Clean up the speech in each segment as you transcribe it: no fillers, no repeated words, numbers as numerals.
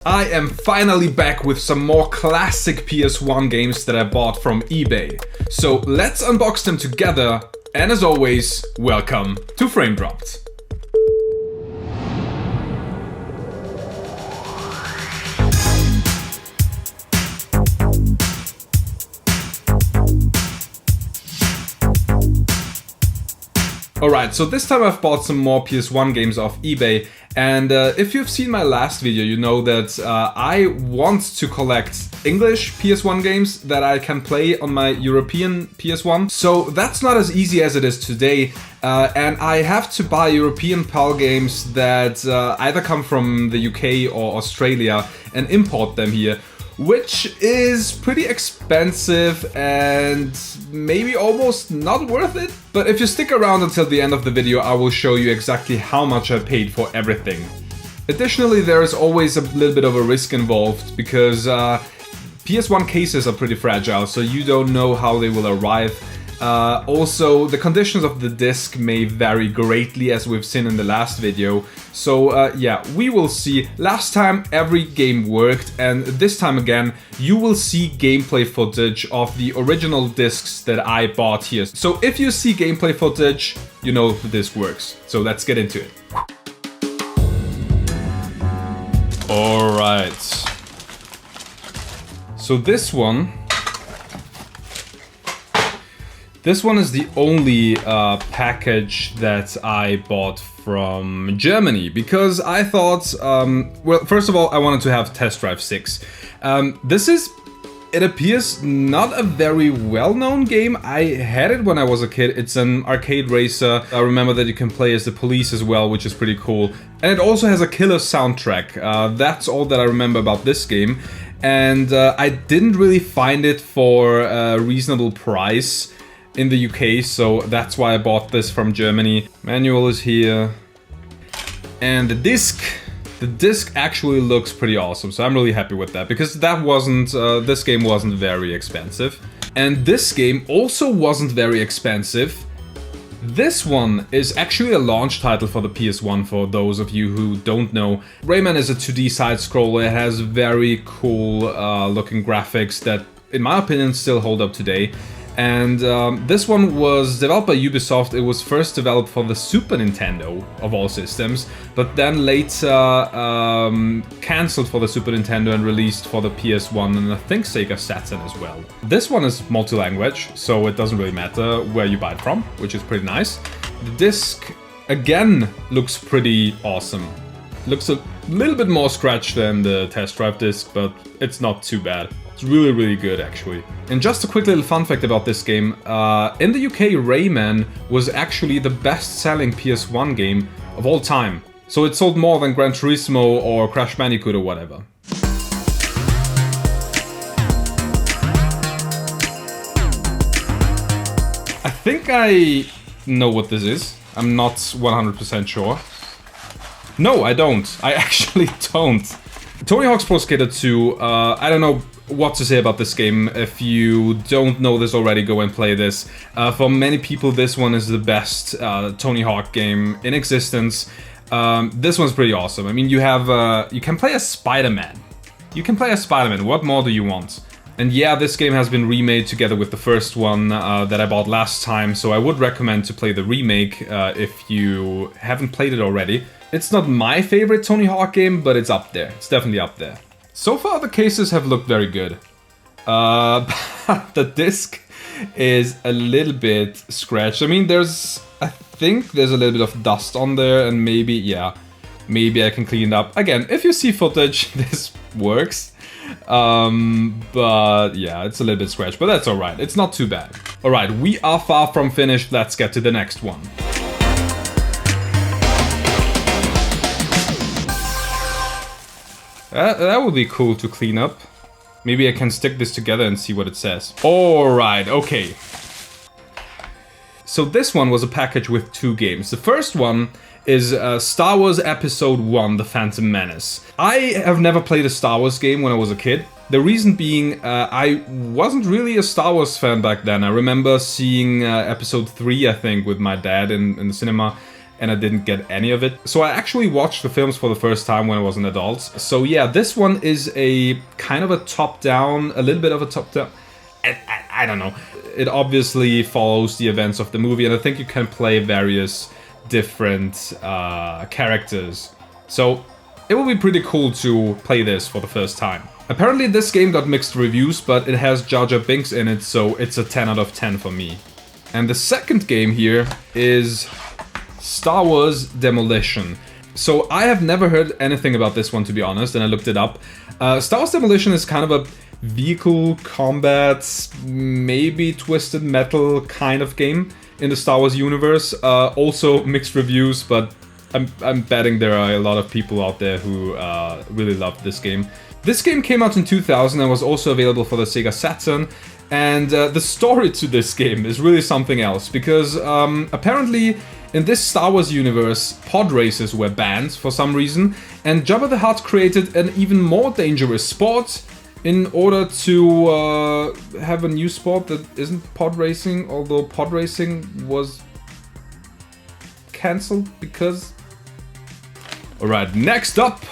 I am finally back with some more classic PS1 games that I bought from eBay. So let's unbox them together, and as always, welcome to Frame Dropped. Alright, so this time I've bought some more PS1 games off eBay, and if you've seen my last video, you know that I want to collect English PS1 games that I can play on my European PS1. So that's not as easy as it is today, and I have to buy European PAL games that either come from the UK or Australia and import them here, which is pretty expensive and maybe almost not worth it. But if you stick around until the end of the video, I will show you exactly how much I paid for everything. Additionally, there is always a little bit of a risk involved because PS1 cases are pretty fragile, so you don't know how they will arrive. Also, the conditions of the disc may vary greatly, as we've seen in the last video. So yeah, we will see. Last time every game worked, and this time again you will see gameplay footage of the original discs that I bought here. So if you see gameplay footage, you know the disc works. So let's get into it. Alright. So this one is the only package that I bought from Germany, because I thought, well, first of all, I wanted to have Test Drive 6. This is, it appears, not a very well-known game. I had it when I was a kid. It's an arcade racer. I remember that you can play as the police as well, which is pretty cool. And it also has a killer soundtrack. That's all that I remember about this game. And I didn't really find it for a reasonable price in the UK, so that's why I bought this from Germany. Manual is here. And the disc actually looks pretty awesome, so I'm really happy with that, because that wasn't, this game wasn't very expensive. And this game also wasn't very expensive. This one is actually a launch title for the PS1, for those of you who don't know. Rayman is a 2D side-scroller. It has very cool looking graphics that, in my opinion, still hold up today. And this one was developed by Ubisoft. It was first developed for the Super Nintendo, of all systems, but then later cancelled for the Super Nintendo and released for the PS1 and I think Sega Saturn as well. This one is multi-language, so it doesn't really matter where you buy it from, which is pretty nice. The disc, again, looks pretty awesome. Looks a little bit more scratched than the Test Drive disc, but it's not too bad. It's really, really good, actually. And just a quick little fun fact about this game. In the UK, Rayman was actually the best-selling PS1 game of all time. So it sold more than Gran Turismo or Crash Bandicoot or whatever. I think I know what this is. I'm not 100% sure. No, I don't. I actually don't. Tony Hawk's Pro Skater 2, I don't know what to say about this game. If you don't know this already, go and play this. For many people, this one is the best Tony Hawk game in existence. This one's pretty awesome. I mean, you can play as Spider-Man. You can play as Spider-Man. What more do you want? And yeah, this game has been remade together with the first one that I bought last time, so I would recommend to play the remake if you haven't played it already. It's not my favorite Tony Hawk game, but it's up there. It's definitely up there. So far, the cases have looked very good. The disc is a little bit scratched. I mean, I think there's a little bit of dust on there, and maybe, yeah, maybe I can clean it up. Again, if you see footage, this works. But yeah, it's a little bit scratched, but that's alright. It's not too bad. Alright, we are far from finished. Let's get to the next one. That would be cool to clean up. Maybe I can stick this together and see what it says. Alright, okay. So this one was a package with two games. The first one is Star Wars Episode 1, The Phantom Menace. I have never played a Star Wars game when I was a kid. The reason being, I wasn't really a Star Wars fan back then. I remember seeing Episode 3, I think, with my dad in the cinema. and I didn't get any of it. So I actually watched the films for the first time when I was an adult. So yeah, this one is a kind of a top-down, a little bit of a top-down. I don't know. It obviously follows the events of the movie, and I think you can play various different characters. So it will be pretty cool to play this for the first time. Apparently this game got mixed reviews, but it has Jar Jar Binks in it, so it's a 10 out of 10 for me. And the second game here is Star Wars Demolition. So I have never heard anything about this one, to be honest, and I looked it up. Star Wars Demolition is kind of a vehicle combat, maybe twisted metal kind of game in the Star Wars universe. Also mixed reviews, but I'm betting there are a lot of people out there who really love this game. This game came out in 2000 and was also available for the Sega Saturn. And the story to this game is really something else, because apparently in this Star Wars universe, pod races were banned for some reason, and Jabba the Hutt created an even more dangerous sport in order to have a new sport that isn't pod racing, although pod racing was cancelled because... Alright, next up!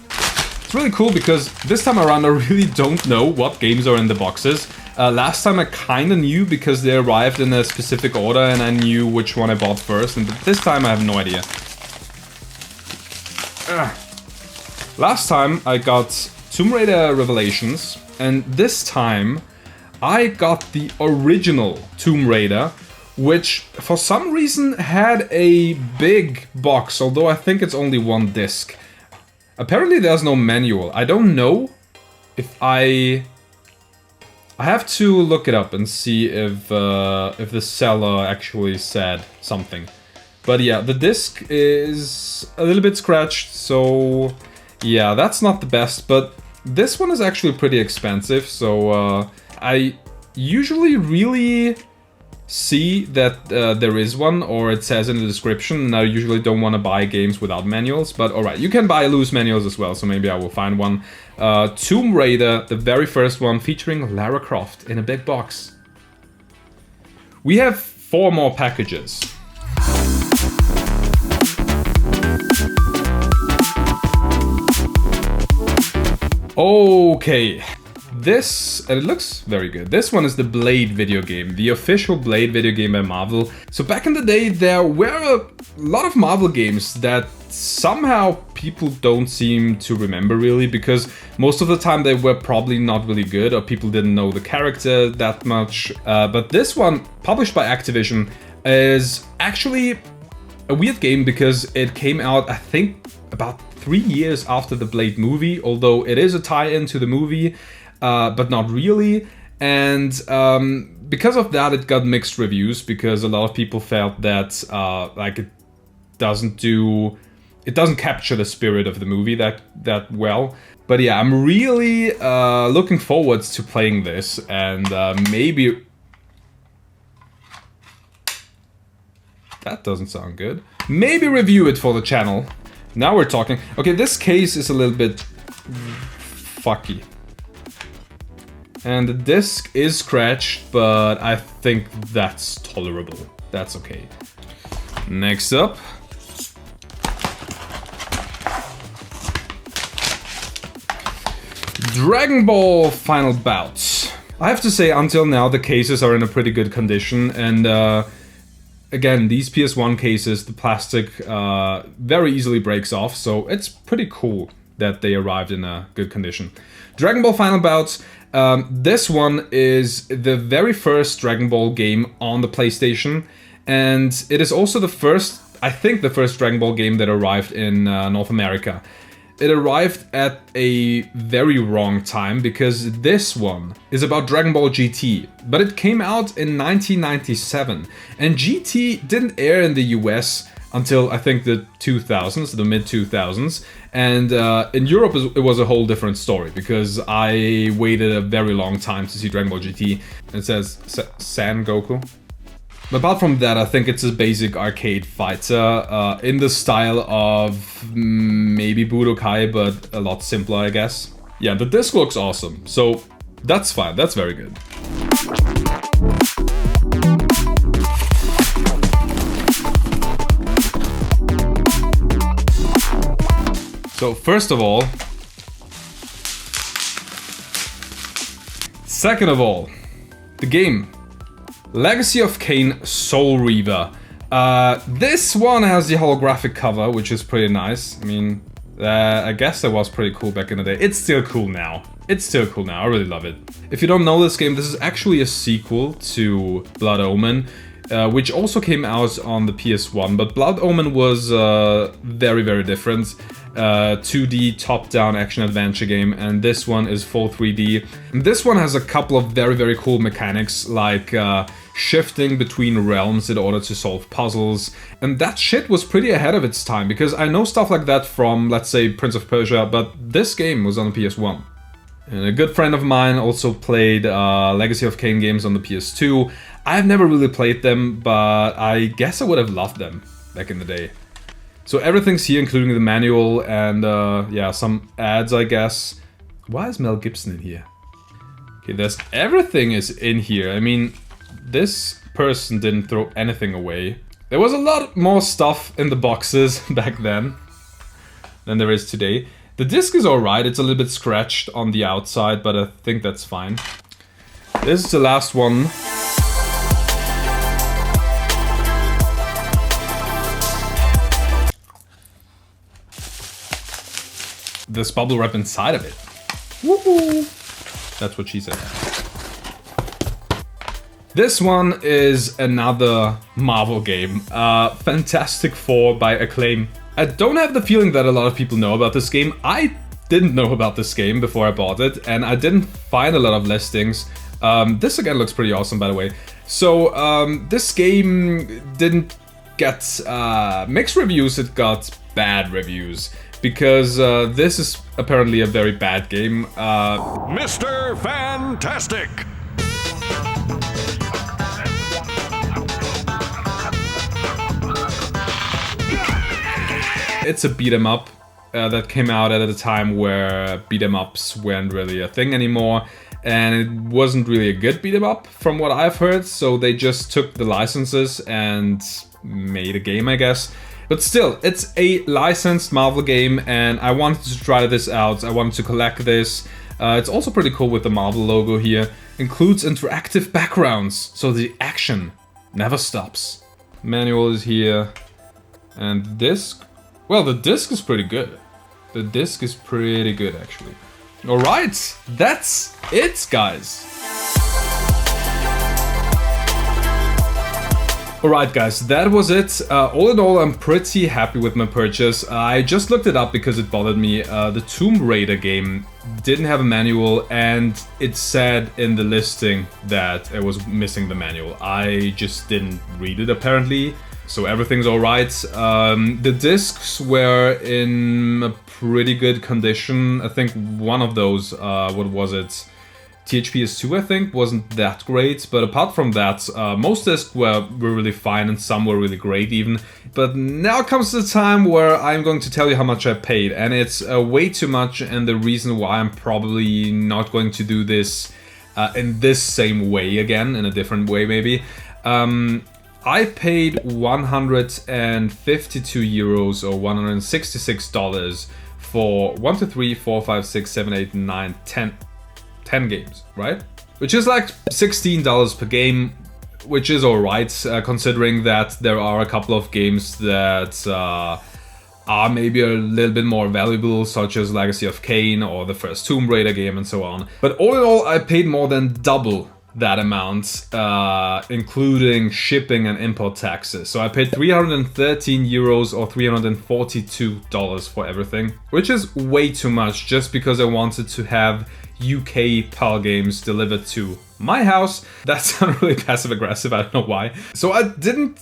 It's really cool because this time around I really don't know what games are in the boxes. Last time I kinda knew because they arrived in a specific order and I knew which one I bought first, and this time I have no idea. Last time I got Tomb Raider Revelations, and this time I got the original Tomb Raider, which for some reason had a big box, although I think it's only one disc. Apparently there's no manual. I don't know if I have to look it up and see if the seller actually said something. But yeah, the disc is a little bit scratched, so yeah, that's not the best, but this one is actually pretty expensive, so I usually really see that there is one, or it says in the description, and I usually don't want to buy games without manuals, but alright, you can buy loose manuals as well, so maybe I will find one. Tomb Raider, the very first one, featuring Lara Croft in a big box. We have 4 more packages. Okay. This, and it looks very good. This one is the Blade video game, the official Blade video game by Marvel. So back in the day, there were a lot of Marvel games that somehow people don't seem to remember really, because most of the time they were probably not really good, or people didn't know the character that much. But this one, published by Activision, is actually a weird game because it came out, I think, about 3 years after the Blade movie, although it is a tie-in to the movie. But not really, and because of that it got mixed reviews, because a lot of people felt that like it doesn't capture the spirit of the movie that well. But yeah, I'm really looking forward to playing this, and maybe... That doesn't sound good. Maybe review it for the channel. Now we're talking. Okay, this case is a little bit fucky. And the disc is scratched, but I think that's tolerable. That's okay. Next up. Dragon Ball Final Bout. I have to say, until now, the cases are in a pretty good condition. And again, these PS1 cases, the plastic very easily breaks off. So it's pretty cool that they arrived in a good condition. Dragon Ball Final Bout. This one is the very first Dragon Ball game on the PlayStation, and it is also the first, I think the first Dragon Ball game that arrived in North America. It arrived at a very wrong time, because this one is about Dragon Ball GT, but it came out in 1997, and GT didn't air in the US until I think the 2000s, the mid-2000s, and in Europe it was a whole different story, because I waited a very long time to see Dragon Ball GT. It says San Goku. But apart from that, I think it's a basic arcade fighter in the style of maybe Budokai, but a lot simpler, I guess. Yeah, the disc looks awesome, so that's fine, that's very good. So first of all, second of all, the game Legacy of Kain Soul Reaver. This one has the holographic cover, which is pretty nice. I mean, I guess that was pretty cool back in the day. It's still cool now. I really love it. If you don't know this game, this is actually a sequel to Blood Omen, which also came out on the PS1. But Blood Omen was very, very different. 2D top-down action-adventure game, and this one is full 3D. And this one has a couple of very, very cool mechanics, like shifting between realms in order to solve puzzles. And that shit was pretty ahead of its time, because I know stuff like that from, let's say, Prince of Persia, but this game was on the PS1. And a good friend of mine also played Legacy of Kain games on the PS2. I've never really played them, but I guess I would have loved them back in the day. So everything's here, including the manual and, yeah, some ads, I guess. Why is Mel Gibson in here? Okay, everything is in here. I mean, this person didn't throw anything away. There was a lot more stuff in the boxes back then than there is today. The disc is alright, it's a little bit scratched on the outside, but I think that's fine. This is the last one. This bubble wrap inside of it. Woohoo! That's what she said. This one is another Marvel game. Fantastic Four by Acclaim. I don't have the feeling that a lot of people know about this game. I didn't know about this game before I bought it, and I didn't find a lot of listings. This again looks pretty awesome, by the way. So, this game didn't get mixed reviews, it got bad reviews. Because this is apparently a very bad game. Mr. Fantastic! It's a beat 'em up that came out at a time where beat 'em ups weren't really a thing anymore. And it wasn't really a good beat 'em up from what I've heard. So they just took the licenses and made a game, I guess. But still, it's a licensed Marvel game, and I wanted to try this out. I wanted to collect this. It's also pretty cool with the Marvel logo here. Includes interactive backgrounds, so the action never stops. Manual is here. And the disc? Well, the disc is pretty good. The disc is pretty good, actually. Alright, that's it, guys. Alright guys, that was it. All in all, I'm pretty happy with my purchase. I just looked it up because it bothered me. The Tomb Raider game didn't have a manual, and it said in the listing that it was missing the manual. I just didn't read it apparently, so everything's alright. The discs were in a pretty good condition. I think one of those, what was it? THPS2, I think, wasn't that great, but apart from that, most discs were really fine and some were really great even. But now comes the time where I'm going to tell you how much I paid, and it's way too much, and the reason why I'm probably not going to do this in this same way again, in a different way maybe. I paid 152 euros or $166 for 1, 2, 3, 4, 5, 6, 7, 8, 9, 10 games, right? Which is like $16 per game, which is alright, considering that there are a couple of games that are maybe a little bit more valuable, such as Legacy of Kain or the first Tomb Raider game and so on. But all in all, I paid more than double that amount, including shipping and import taxes. So I paid 313 euros or $342 for everything, which is way too much just because I wanted to have UK PAL games delivered to my house. That sounded really passive aggressive, I don't know why. So I didn't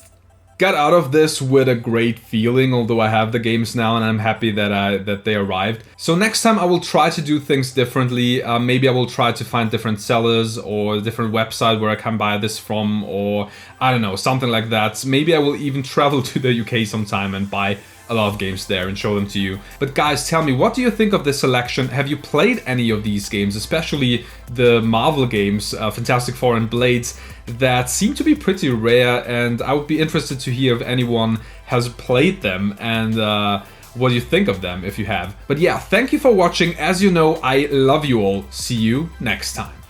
get out of this with a great feeling, although I have the games now and I'm happy that they arrived. So next time I will try to do things differently. Maybe I will try to find different sellers or a different website where I can buy this from, or I don't know, something like that. Maybe I will even travel to the UK sometime and buy a lot of games there and show them to you. But guys, tell me, what do you think of this selection? Have you played any of these games, especially the Marvel games, Fantastic Four and Blades, that seem to be pretty rare, and I would be interested to hear if anyone has played them and what you think of them if you have. But yeah, thank you for watching. As you know, I love you all. See you next time.